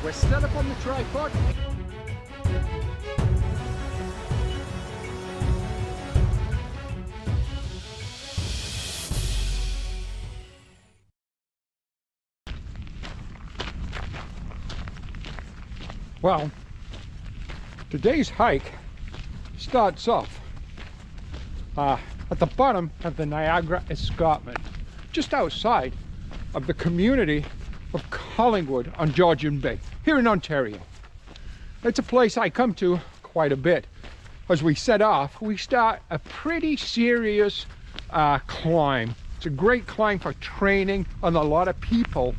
We're set up on the tripod. Well, today's hike starts off at the bottom of the Niagara Escarpment, just outside of the community of Collingwood on Georgian Bay, here in Ontario. It's a place I come to quite a bit. As we set off, we start a pretty serious climb. It's a great climb for training, and a lot of people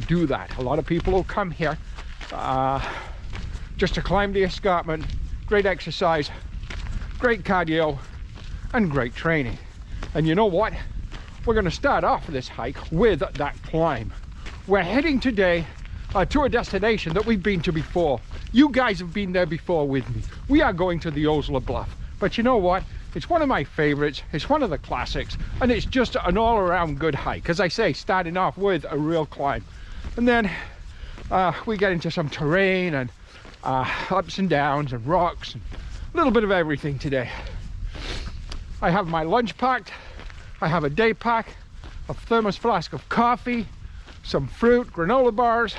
do that. A lot of people will come here just to climb the escarpment. Great exercise, great cardio, and great training. And you know what? We're going to start off this hike with that climb. We're heading today to a destination that we've been to before. You guys have been there before with me. We are going to the Osler Bluff. But you know what? It's one of my favorites. It's one of the classics, and it's just an all-around good hike. As I say, starting off with a real climb. And then we get into some terrain and ups and downs and rocks and a little bit of everything today. I have my lunch packed. I have a day pack, a thermos flask of coffee, some fruit, granola bars,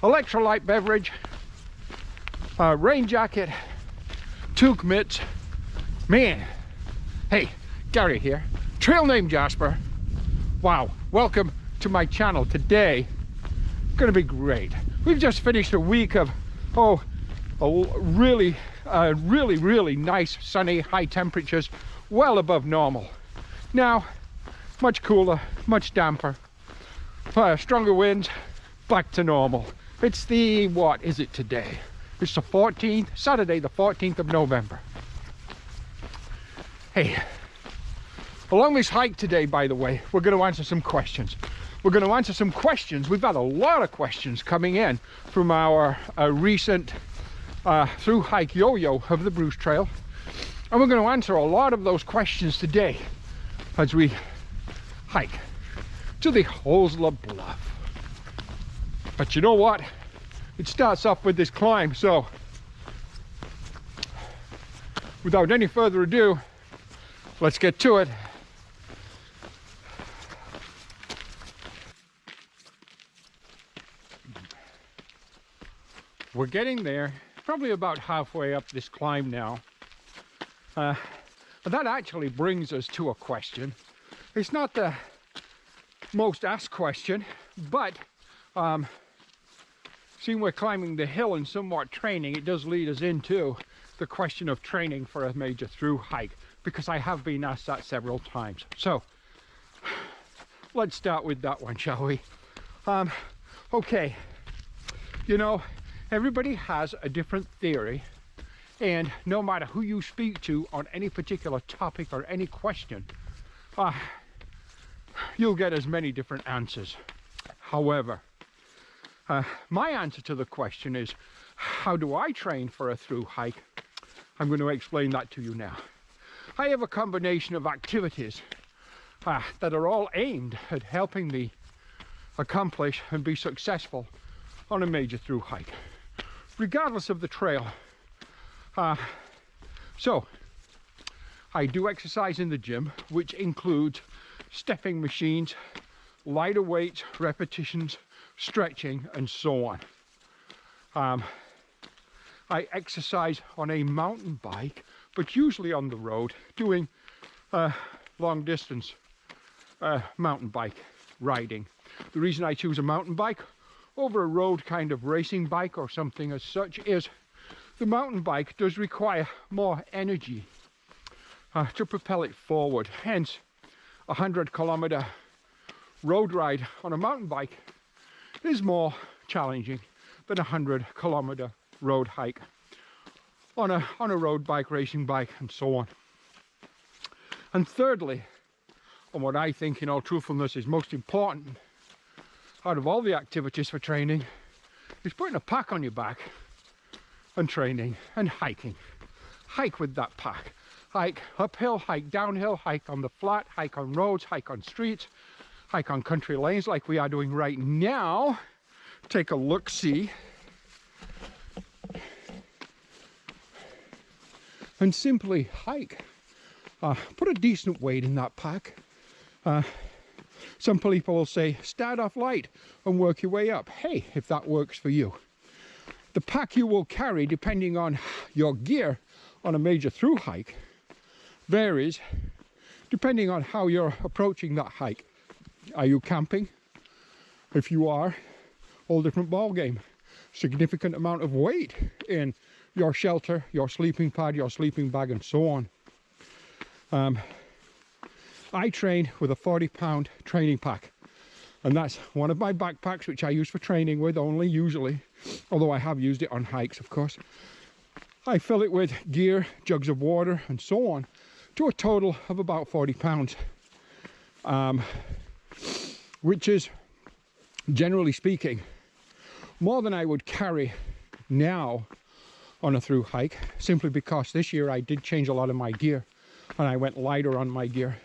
electrolyte beverage, rain jacket, toque mitts. Man, hey, Gary here, trail name Jasper. Wow, welcome to my channel. Today, gonna be great. We've just finished a week of, really nice sunny high temperatures, well above normal. Now, much cooler, much damper, stronger winds, back to normal. It's the, what is it today? It's the 14th, Saturday the 14th of November. Hey, along this hike today, by the way, we're going to answer some questions. We're going to answer some questions. We've had a lot of questions coming in from our recent through hike yo-yo of the Bruce Trail. And we're going to answer a lot of those questions today as we hike to the Osler Bluff. But you know what? It starts off with this climb, so without any further ado, let's get to it. We're getting there, probably about halfway up this climb now. But that actually brings us to a question. It's not the most asked question, but seeing we're climbing the hill and somewhat training, it does lead us into the question of training for a major through hike, because I have been asked that several times. So let's start with that one, shall we? Okay, you know, everybody has a different theory, and no matter who you speak to on any particular topic or any question, you'll get as many different answers. However, my answer to the question is, how do I train for a through hike? I'm going to explain that to you now. I have a combination of activities that are all aimed at helping me accomplish and be successful on a major through hike, regardless of the trail. So I do exercise in the gym, which includes stepping machines, lighter weights, repetitions, stretching, and so on. I exercise on a mountain bike, but usually on the road, doing long distance mountain bike riding. The reason I choose a mountain bike over a road kind of racing bike or something as such is the mountain bike does require more energy to propel it forward. Hence, a 100-kilometer road ride on a mountain bike is more challenging than a 100-kilometer road hike on a road bike, racing bike, and so on. And thirdly, and what I think in all truthfulness is most important out of all the activities for training, is putting a pack on your back and training and hiking. Hike with that pack. Hike uphill, hike downhill, hike on the flat, hike on roads, hike on streets, hike on country lanes like we are doing right now. take a look-see and simply hike. Put a decent weight in that pack. Some people will say start off light and work your way up. Hey, if that works for you. The pack you will carry, depending on your gear on a major through hike, varies depending on how you're approaching that hike. Are you camping? If you are, whole different ball game. Significant amount of weight in your shelter, your sleeping pad, your sleeping bag, and so on. I train with a 40-pound training pack, and that's one of my backpacks which I use for training with only usually, although I have used it on hikes, of course. I fill it with gear, jugs of water, and so on, to a total of about 40 pounds, which is, generally speaking, more than I would carry now on a through hike, simply because this year I did change a lot of my gear and I went lighter on my gear.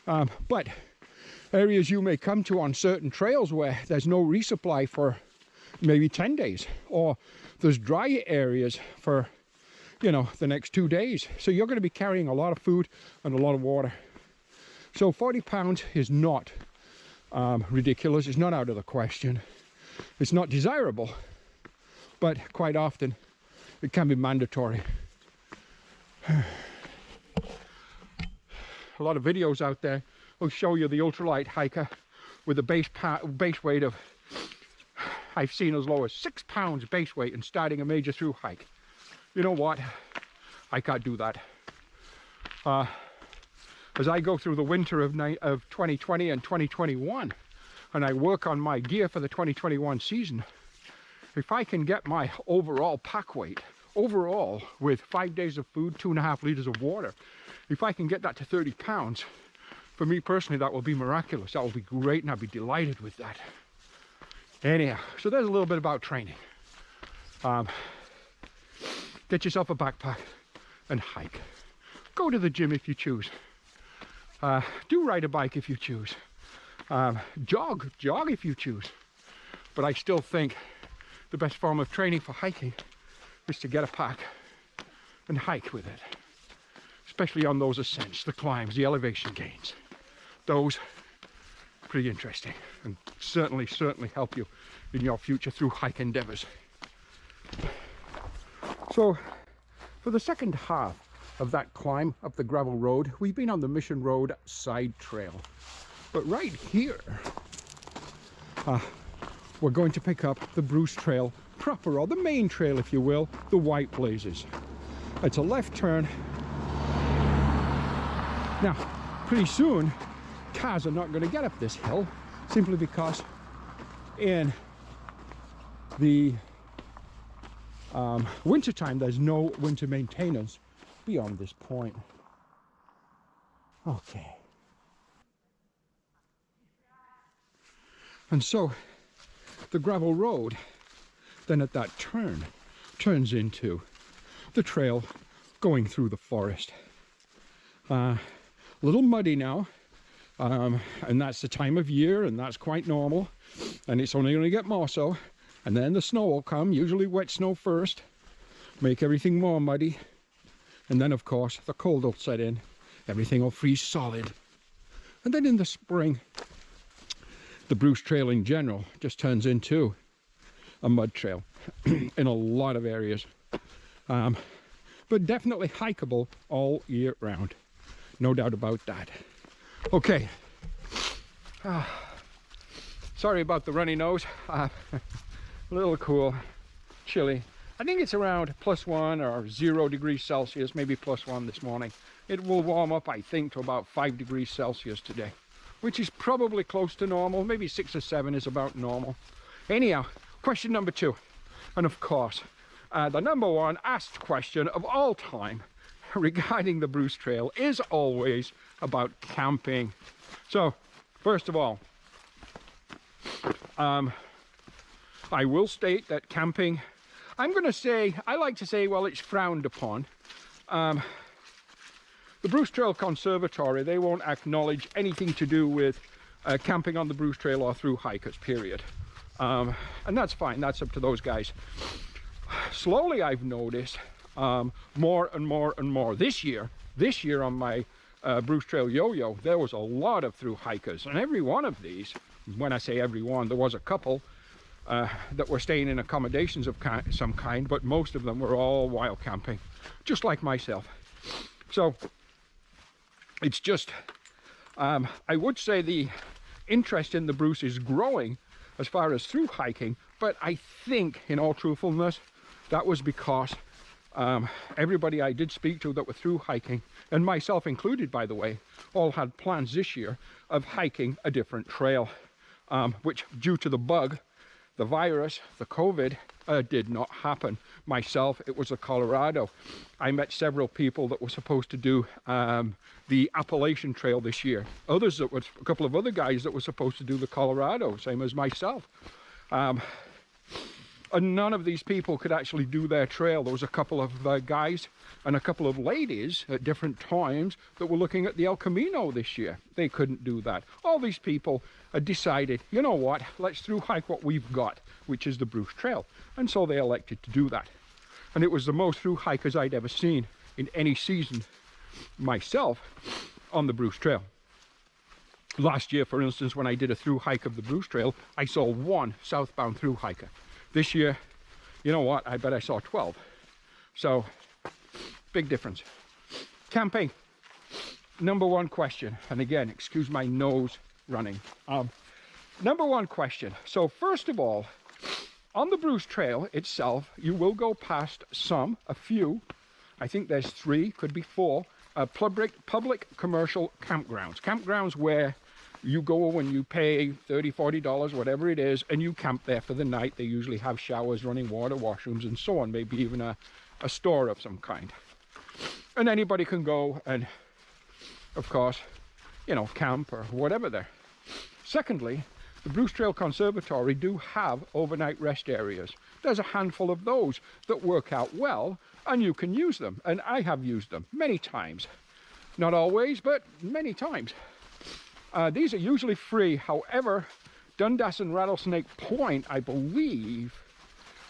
But areas you may come to on certain trails where there's no resupply for maybe 10 days, or there's dry areas for, you know, the next 2 days. So you're going to be carrying a lot of food and a lot of water. So 40 pounds is not ridiculous. It's not out of the question. It's not desirable, but quite often it can be mandatory. A lot of videos out there will show you the ultralight hiker with a base weight of, I've seen as low as 6 pounds base weight and starting a major through hike. You know what? I can't do that. As I go through the winter of 2020 and 2021, and I work on my gear for the 2021 season, if I can get my overall pack weight, overall with 5 days of food, 2.5 liters of water, if I can get that to 30 pounds, for me personally, that will be miraculous. That will be great, and I'll be delighted with that. Anyhow, so there's a little bit about training. Get yourself a backpack and hike. Go to the gym if you choose. Do ride a bike if you choose. Jog if you choose. But I still think the best form of training for hiking is to get a pack and hike with it. Especially on those ascents, the climbs, the elevation gains. Those, pretty interesting, and certainly help you in your future through hike endeavors. So, for the second half of that climb up the gravel road, we've been on the Mission Road side trail. But right here, we're going to pick up the Bruce Trail proper, or the main trail, if you will, the White Blazes. It's a left turn. Now, pretty soon, cars are not going to get up this hill, simply because in the wintertime, there's no winter maintenance beyond this point. Okay. And so, the gravel road, then at that turn, turns into the trail going through the forest. A little muddy now, and that's the time of year, and that's quite normal, and it's only going to get more so. And then the snow will come, usually wet snow first, make everything more muddy, and then of course the cold will set in, everything will freeze solid. And then in the spring, the Bruce Trail in general just turns into a mud trail in a lot of areas, but definitely hikeable all year round, no doubt about that. Okay, sorry about the runny nose. A little cool, chilly. I think it's around +1 or 0 degrees Celsius, maybe +1 this morning. It will warm up, I think, to about 5 degrees Celsius today, which is probably close to normal. Maybe 6 or 7 is about normal. Anyhow, question number 2, and of course, the number 1 asked question of all time regarding the Bruce Trail is always about camping. So, first of all, I will state that camping, I'm going to say, I like to say, well, it's frowned upon. The Bruce Trail Conservatory, they won't acknowledge anything to do with camping on the Bruce Trail or through hikers, period. And that's fine, that's up to those guys. Slowly I've noticed more and more and more. This year on my Bruce Trail Yo-Yo, there was a lot of through hikers, and every one of these, when I say every one, there was a couple that were staying in accommodations of some kind, but most of them were all wild camping, just like myself. So it's just, I would say the interest in the Bruce is growing as far as through hiking, but I think, in all truthfulness, that was because everybody I did speak to that were through hiking, and myself included, by the way, all had plans this year of hiking a different trail, which, due to the bug, the virus, the COVID, did not happen. Myself, it was the Colorado. I met several people that were supposed to do the Appalachian Trail this year. Others, that was a couple of other guys that were supposed to do the Colorado, same as myself. And none of these people could actually do their trail. There was a couple of guys and a couple of ladies at different times that were looking at the El Camino this year. They couldn't do that. All these people had decided, you know what, let's through hike what we've got, which is the Bruce Trail. And so they elected to do that. And it was the most through hikers I'd ever seen in any season myself on the Bruce Trail. Last year, for instance, when I did a through hike of the Bruce Trail, I saw one southbound through hiker. This year, you know what, I bet I saw 12. So, big difference. Camping, number one question, and again, excuse my nose running. Number one question. So first of all, on the Bruce Trail itself, you will go past a few, I think there's 3, could be 4, public commercial campgrounds. Campgrounds where you go when you pay $30, $40, whatever it is, and you camp there for the night. They usually have showers, running water, washrooms, and so on, maybe even a store of some kind. And anybody can go and, of course, you know, camp or whatever there. Secondly, the Bruce Trail Conservatory do have overnight rest areas. There's a handful of those that work out well, and you can use them. And I have used them many times. Not always, but many times. These are usually free. However, Dundas and Rattlesnake Point, I believe,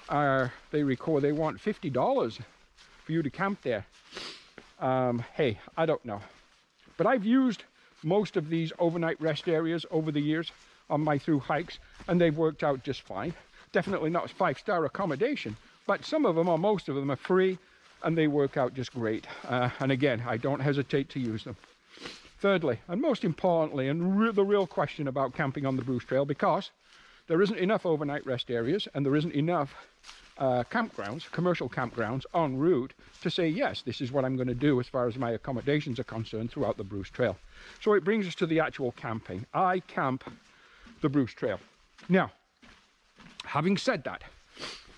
they want $50 for you to camp there. Hey, I don't know. But I've used most of these overnight rest areas over the years on my through hikes, and they've worked out just fine. Definitely not 5-star accommodation, but some of them, or most of them, are free, and they work out just great. And again, I don't hesitate to use them. Thirdly, and most importantly, and the real question about camping on the Bruce Trail, because there isn't enough overnight rest areas and there isn't enough campgrounds, commercial campgrounds en route to say, yes, this is what I'm going to do as far as my accommodations are concerned throughout the Bruce Trail. So it brings us to the actual camping. I camp the Bruce Trail. Now, having said that,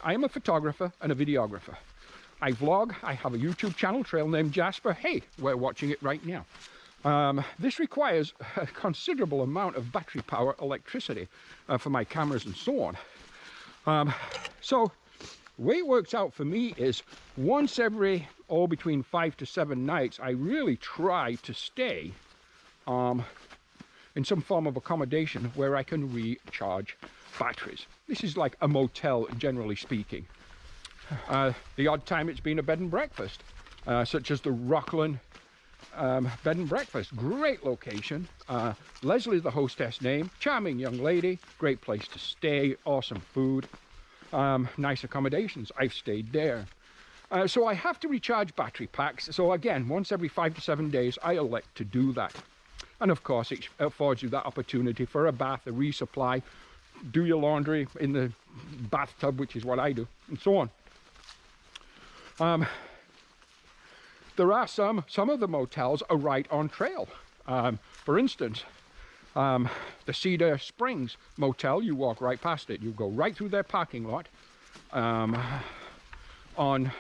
I am a photographer and a videographer. I vlog. I have a YouTube channel, trail named Jasper. Hey, we're watching it right now. This requires a considerable amount of battery power, electricity for my cameras and so on. So the way it works out for me is once every, between 5 to 7 nights, I really try to stay in some form of accommodation where I can recharge batteries. This is like a motel, generally speaking. The odd time it's been a bed and breakfast, such as the Rockland bed and breakfast. Great location. Leslie's the hostess name. Charming young lady. Great place to stay. Awesome food. Nice accommodations. I've stayed there. So I have to recharge battery packs. So again, once every 5 to 7 days, I elect to do that. And of course, it affords you that opportunity for a bath, a resupply, do your laundry in the bathtub, which is what I do, and so on. There are some of the motels are right on trail. For instance, the Cedar Springs Motel, you walk right past it. You go right through their parking lot on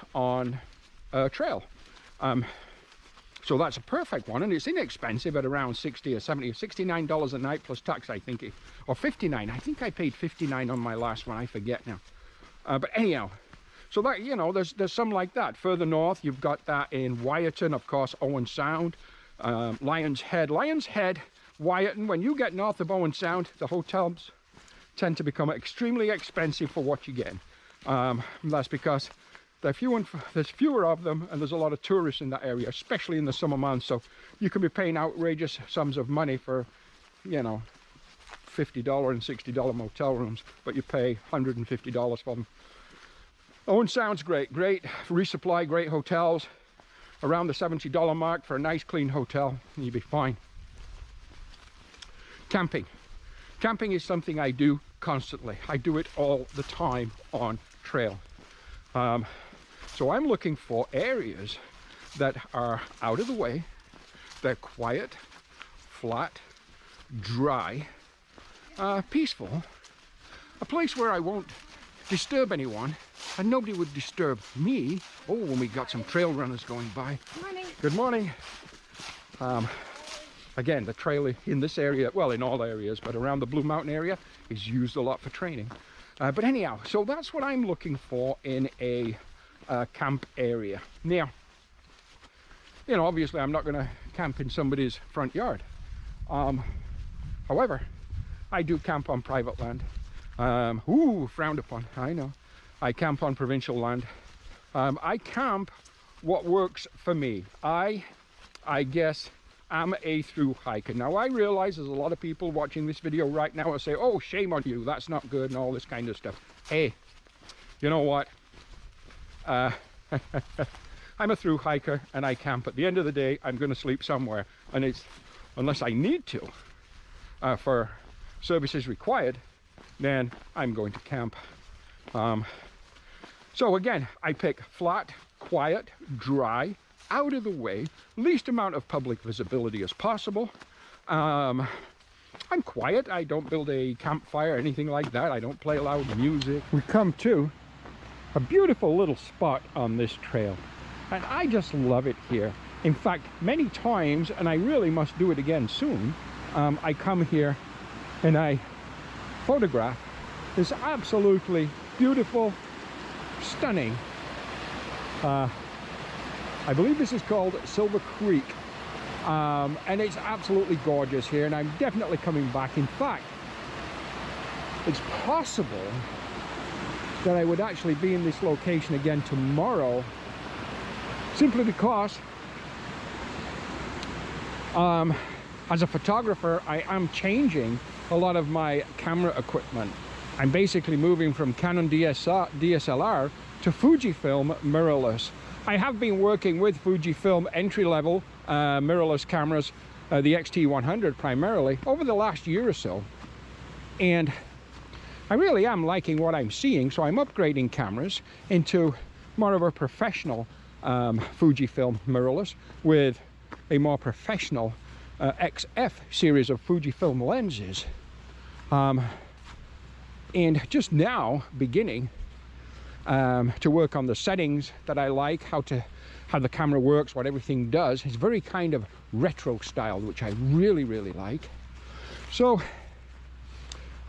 a trail. So that's a perfect one, and it's inexpensive at around 60 or 70 or $69 a night plus tax, I think, or 59. I think I paid 59 on my last one. I forget now. But anyhow, so that, you know, there's some like that. Further north, you've got that in Wyerton, of course, Owen Sound, Lion's Head, Wyerton. When you get north of Owen Sound, the hotels tend to become extremely expensive for what you get. That's because there's fewer of them, and there's a lot of tourists in that area, especially in the summer months. So you can be paying outrageous sums of money for, you know, $50 and $60 motel rooms, but you pay $150 for them. Oh, and sounds great. Great resupply, great hotels. Around the $70 mark for a nice clean hotel, and you'll be fine. Camping. Camping is something I do constantly. I do it all the time on trail. So I'm looking for areas that are out of the way, they're quiet, flat, dry, peaceful, a place where I won't disturb anyone and nobody would disturb me. Oh, when we got some trail runners going by. Morning. Good morning. Again, the trail in this area, well, in all areas, but around the Blue Mountain area is used a lot for training. But anyhow, so that's what I'm looking for in a camp area. Now, you know, obviously I'm not going to camp in somebody's front yard. However, I do camp on private land. Ooh, frowned upon, I know. I camp on provincial land. I camp what works for me. I guess I'm a through hiker. Now I realize there's a lot of people watching this video right now and say, oh, shame on you, that's not good and all this kind of stuff. Hey, you know what? I'm a through hiker and I camp. At the end of the day, I'm going to sleep somewhere, and it's, unless I need to for services required, then I'm going to camp. So again, I pick flat, quiet, dry, out of the way, least amount of public visibility as possible. I'm quiet. I don't build a campfire or anything like that. I don't play loud music. We come to a beautiful little spot on this trail, and I just love it here. In fact, many times, and I really must do it again soon, I come here and I photograph this absolutely beautiful, stunning, I believe this is called Silver Creek, and it's absolutely gorgeous here, and I'm definitely coming back. In fact, it's possible that I would actually be in this location again tomorrow, simply because as a photographer, I am changing a lot of my camera equipment. I'm basically moving from Canon DSLR to Fujifilm mirrorless. I have been working with Fujifilm entry-level mirrorless cameras, the X-T100 primarily, over the last year or so. And I really am liking what I'm seeing, so I'm upgrading cameras into more of a professional Fujifilm mirrorless with a more professional XF series of Fujifilm lenses. And just now beginning to work on the settings that I like, how the camera works, what everything does. It's very kind of retro styled, which I really, really like. So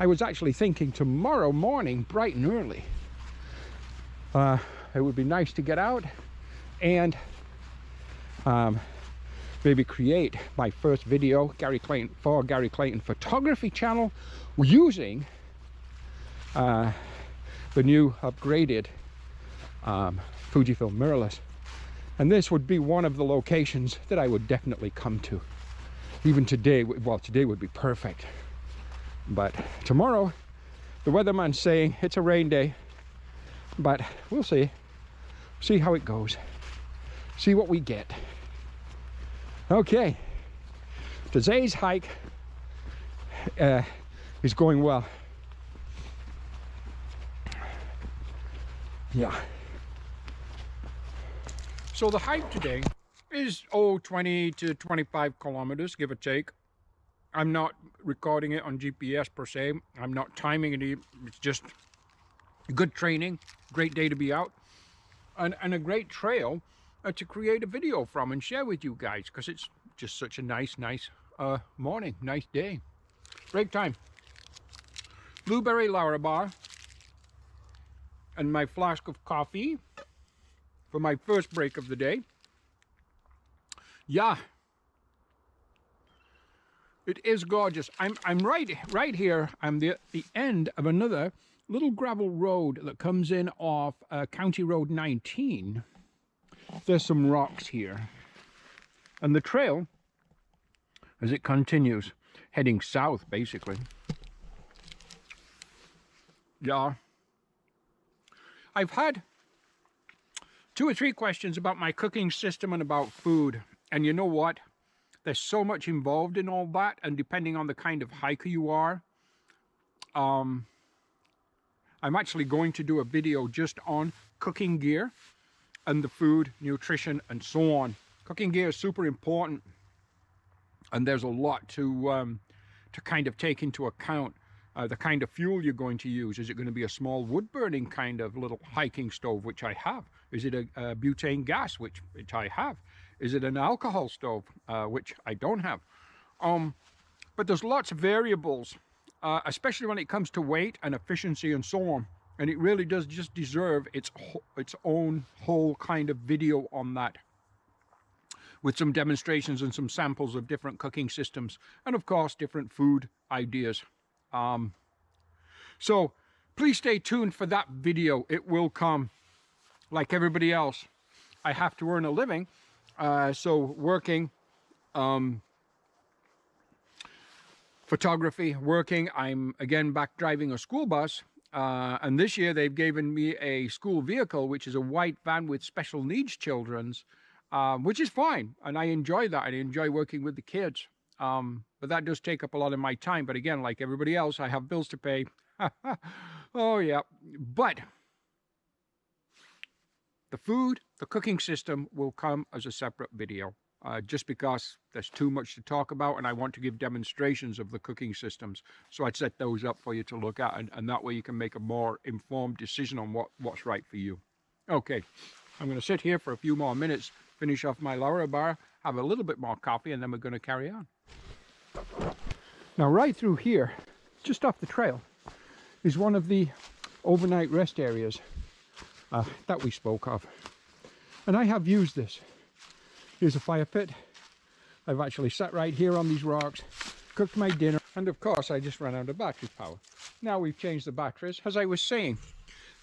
I was actually thinking tomorrow morning, bright and early, it would be nice to get out and maybe create my first video, Gary Clayton photography channel, using the new upgraded Fujifilm mirrorless. And this would be one of the locations that I would definitely come to. Even today, well, today would be perfect. But tomorrow, the weatherman's saying it's a rain day. But we'll see. See how it goes. See what we get. Okay. Today's hike is going well. Yeah. So the hike today is 20 to 25 kilometers, give or take. I'm not recording it on GPS per se. I'm not timing it. It's just good training, great day to be out, and a great trail to create a video from and share with you guys, because it's just such a nice morning, nice day. Break time. Blueberry Laura bar and my flask of coffee for my first break of the day. Yeah. It is gorgeous. I'm right here. I'm the end of another little gravel road that comes in off County Road 19. There's some rocks here. And the trail, as it continues, heading south, basically. Yeah. I've had 2 or 3 questions about my cooking system and about food. And you know what? There's so much involved in all that. And depending on the kind of hiker you are, I'm actually going to do a video just on cooking gear and the food, nutrition, and so on. Cooking gear is super important. And there's a lot to kind of take into account. The kind of fuel you're going to use. Is it going to be a small wood-burning kind of little hiking stove, which I have? Is it a butane gas, which I have? Is it an alcohol stove, which I don't have? But there's lots of variables, especially when it comes to weight and efficiency and so on. And it really does just deserve its own whole kind of video on that, with some demonstrations and some samples of different cooking systems, and of course different food ideas. So please stay tuned for that video. It will come. Like everybody else, I have to earn a living, so working, photography, working. I'm again back driving a school bus, and this year they've given me a school vehicle, which is a white van with special needs children's, which is fine, and I enjoy that. I enjoy working with the kids. But that does take up a lot of my time. But again, like everybody else, I have bills to pay. Oh, yeah. But the food, the cooking system will come as a separate video, just because there's too much to talk about, and I want to give demonstrations of the cooking systems. So I'd set those up for you to look at, and that way you can make a more informed decision on what's right for you. Okay, I'm going to sit here for a few more minutes, finish off my Laura bar, have a little bit more coffee, and then we're going to carry on. Now, right through here, just off the trail, is one of the overnight rest areas that we spoke of. And I have used this. Here's a fire pit. I've actually sat right here on these rocks, cooked my dinner, and of course I just ran out of battery power. Now we've changed the batteries. As I was saying,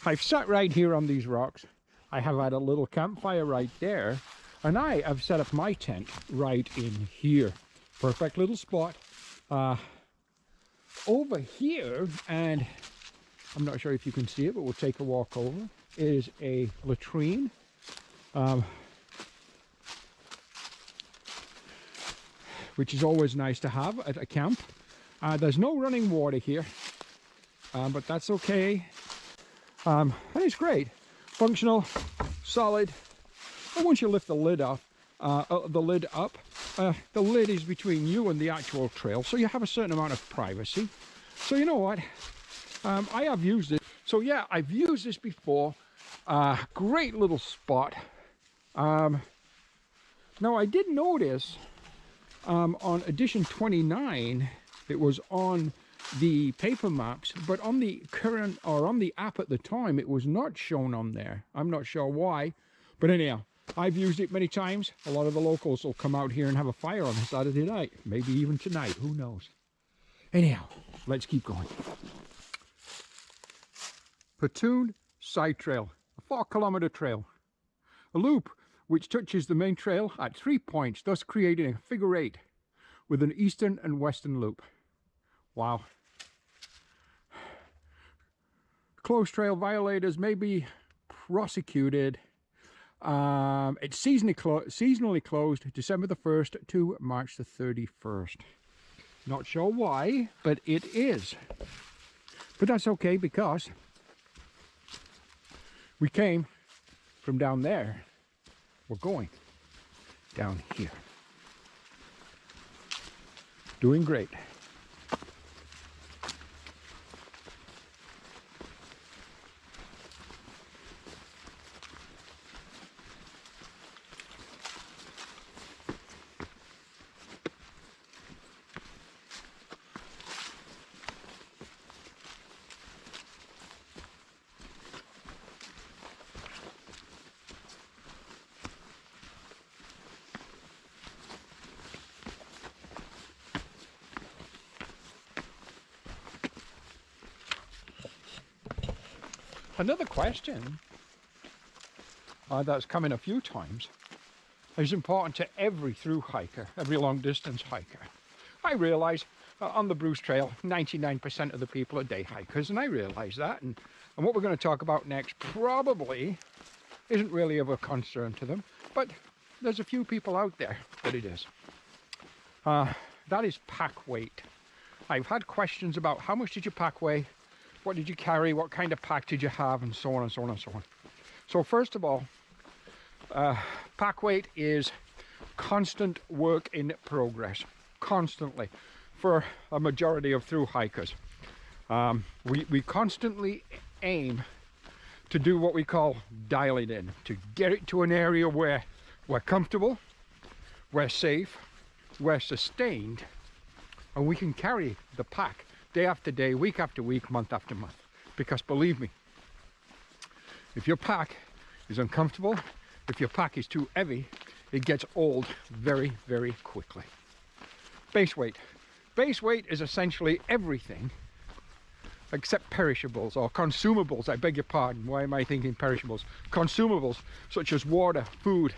I've sat right here on these rocks. I have had a little campfire right there, and I have set up my tent right in here. Perfect little spot. Over here, and I'm not sure if you can see it, but we'll take a walk over, is a latrine. Which is always nice to have at a camp. There's no running water here, but that's okay. And it's great. Functional, solid. And once you lift the lid off, the lid up, the lid is between you and the actual trail, so you have a certain amount of privacy. So you know what? I have used it. So yeah, I've used this before. Great little spot. Now I did notice on edition 29, it was on the paper maps, but on the current, or on the app at the time, it was not shown on there. I'm not sure why, but anyhow, I've used it many times. A lot of the locals will come out here and have a fire on a Saturday night, maybe even tonight, who knows. Anyhow, let's keep going. Platoon Side Trail, a 4-kilometer trail, a loop which touches the main trail at 3 points, thus creating a figure 8 with an eastern and western loop. Wow. Closed trail violators may be prosecuted. It's seasonally closed December the 1st to March the 31st. Not sure why, but it is. But that's okay, because we came from down there. We're going down here. Doing great. Another question that's come in a few times is important to every through hiker, every long distance hiker. I realize on the Bruce Trail 99% of the people are day hikers, and I realize that, and what we're going to talk about next probably isn't really of a concern to them, but there's a few people out there that it is. That is pack weight. I've had questions about how much did you pack weigh, what did you carry, what kind of pack did you have, and so on and so on and so on. So first of all, pack weight is constant work in progress, constantly, for a majority of through hikers. We constantly aim to do what we call dial it in, to get it to an area where we're comfortable, we're safe, we're sustained, and we can carry the pack day after day, week after week, month after month. Because believe me, if your pack is uncomfortable, if your pack is too heavy, it gets old very, very quickly. Base weight. Base weight is essentially everything except perishables or consumables. I beg your pardon, why am I thinking perishables? Consumables such as water, food,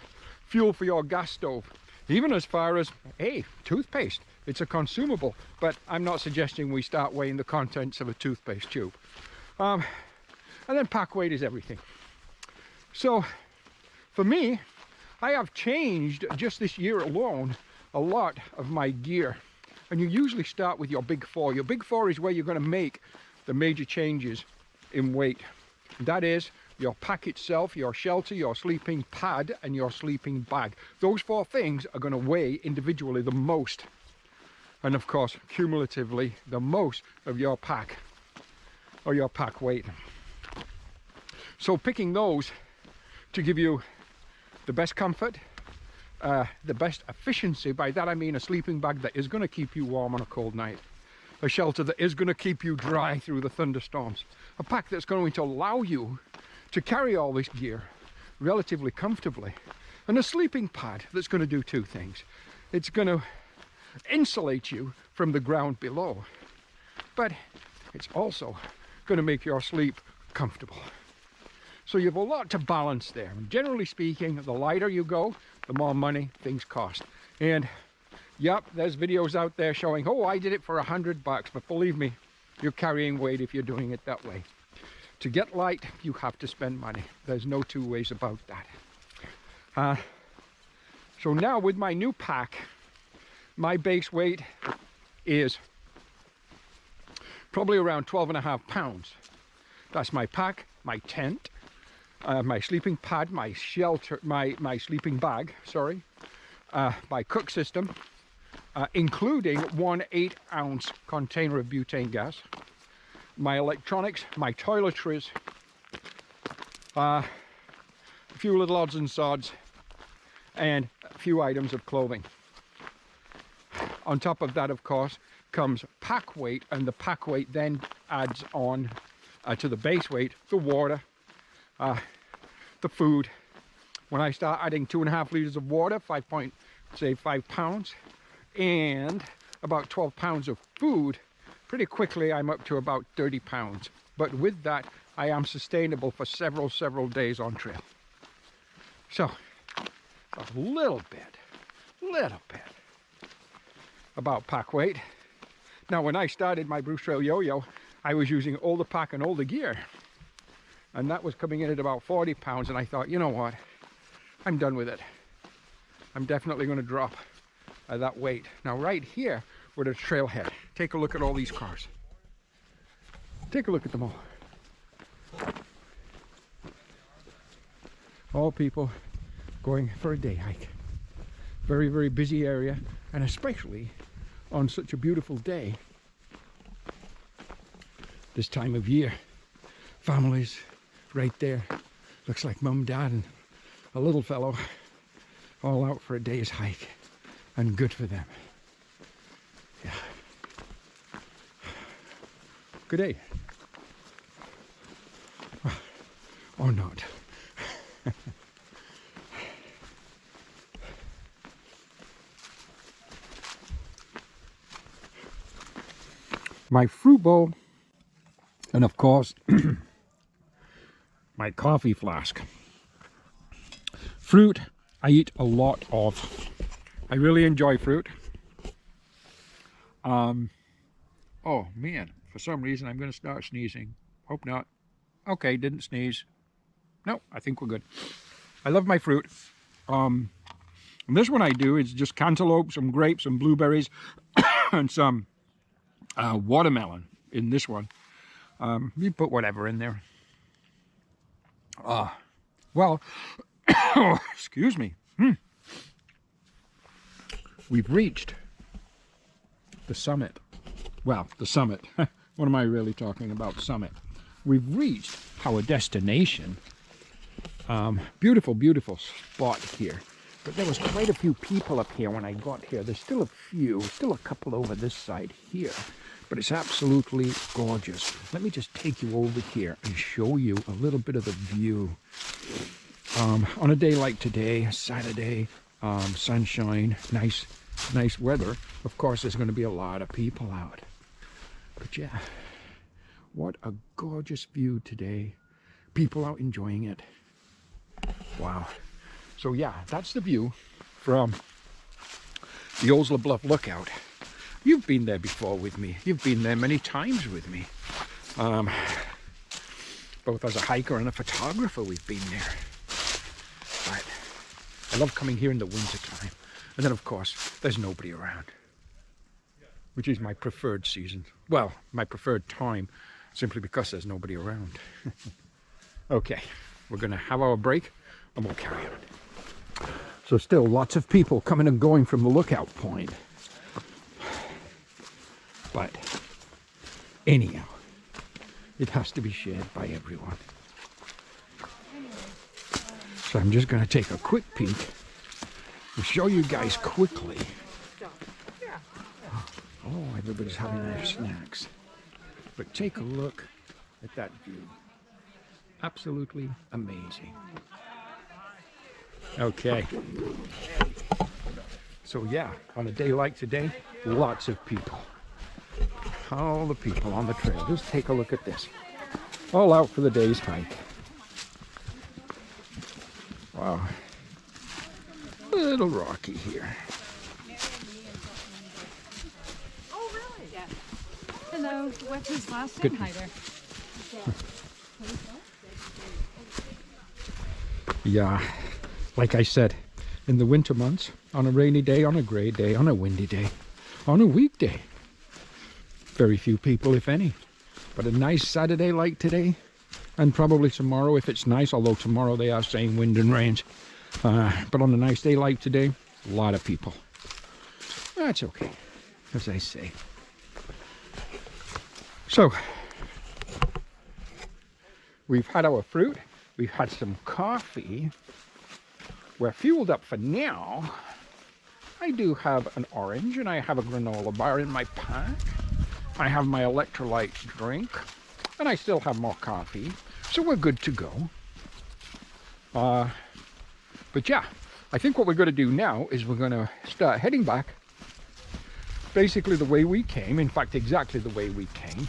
fuel for your gas stove, even as far as, hey, toothpaste. It's a consumable, but I'm not suggesting we start weighing the contents of a toothpaste tube. And then pack weight is everything. So for me, I have changed just this year alone a lot of my gear. And you usually start with your big four. Your big four is where you're going to make the major changes in weight. That is your pack itself, your shelter, your sleeping pad, and your sleeping bag. Those four things are going to weigh individually the most, and of course cumulatively the most of your pack or your pack weight. So picking those to give you the best comfort, the best efficiency, by that I mean a sleeping bag that is going to keep you warm on a cold night, a shelter that is going to keep you dry through the thunderstorms, a pack that's going to allow you to carry all this gear relatively comfortably, and a sleeping pad that's going to do two things. It's going to insulate you from the ground below, but it's also going to make your sleep comfortable. So you have a lot to balance there. Generally speaking, the lighter you go, the more money things cost. And yep, there's videos out there showing, oh, I did it for $100, but believe me, you're carrying weight if you're doing it that way. To get light, you have to spend money. There's no two ways about that. So now with my new pack, my base weight is probably around 12.5 pounds. That's my pack, my tent, my sleeping pad, my shelter, my sleeping bag, sorry, my cook system, including 1 8-ounce container of butane gas, my electronics, my toiletries, a few little odds and sods, and a few items of clothing. On top of that, of course, comes pack weight, and the pack weight then adds on to the base weight the water, the food. When I start adding 2.5 liters of water, 5 pounds, and about 12 pounds of food, pretty quickly I'm up to about 30 pounds. But with that, I am sustainable for several days on trail. So a little bit about pack weight. Now, when I started my Bruce Trail yo-yo, I was using all the pack and all the gear, and that was coming in at about 40 pounds, and I thought, you know what, I'm done with it. I'm definitely going to drop that weight. Now right here, we're at a trailhead. Take a look at all these cars. Take a look at them all. All people going for a day hike. Very, very busy area, and especially on such a beautiful day this time of year. Families right there. Looks like mum, dad, and a little fellow all out for a day's hike, and good for them. Yeah. Good day. Or not. My fruit bowl, and of course my coffee flask. Fruit, I eat a lot of. I really enjoy fruit. Oh man, for some reason I'm going to start sneezing. Hope not. Okay, didn't sneeze. No, I think we're good. I love my fruit. And this one I do is just cantaloupe, some grapes, some blueberries, and some watermelon in this one. You put whatever in there. Well, excuse me. We've reached the summit. Well, the summit. What am I really talking about? Summit. We've reached our destination. Beautiful, beautiful spot here. But there was quite a few people up here when I got here. There's still a few, still a couple over this side here. But it's absolutely gorgeous. Let me just take you over here and show you a little bit of the view. On a day like today, Saturday, sunshine, nice weather. Of course, there's going to be a lot of people out. But yeah, what a gorgeous view today. People out enjoying it. Wow. So yeah, that's the view from the Osler Bluff lookout. You've been there before with me. You've been there many times with me. Both as a hiker and a photographer, we've been there. But I love coming here in the winter time. And then of course, there's nobody around, which is my preferred season. Well, my preferred time, simply because there's nobody around. Okay, we're gonna have our break and we'll carry on. So still lots of people coming and going from the lookout point. But anyhow, it has to be shared by everyone. So I'm just gonna take a quick peek and show you guys quickly. Oh, everybody's having their snacks. But take a look at that view. Absolutely amazing. Okay. So yeah, on a day like today, lots of people. All the people on the trail. Just take a look at this. All out for the day's hike. Wow. A little rocky here. Oh, really? Yeah. Hello. What's his last Good. name? Hi there. Yeah, like I said, in the winter months, on a rainy day, on a grey day, on a windy day, on a weekday, very few people, if any. But a nice Saturday like today, and probably tomorrow if it's nice, although tomorrow they are saying wind and rains. But on a nice day like today, a lot of people. That's okay, as I say. So, we've had our fruit, we've had some coffee. We're fueled up for now. I do have an orange and I have a granola bar in my pack. I have my electrolyte drink and I still have more coffee. So we're good to go. But yeah, I think what we're going to do now is we're going to start heading back basically the way we came. In fact, exactly the way we came.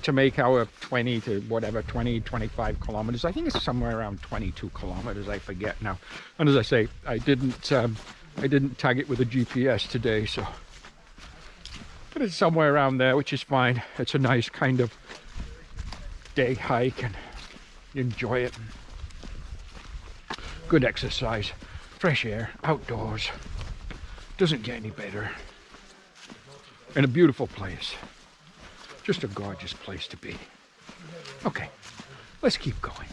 To make our 20 to whatever, 20, 25 kilometers. I think it's somewhere around 22 kilometers, I forget now. And as I say, I didn't tag it with a GPS today, so. But it's somewhere around there, which is fine. It's a nice kind of day hike and you enjoy it. Good exercise, fresh air, outdoors. Doesn't get any better. And a beautiful place. Just a gorgeous place to be. Okay, let's keep going.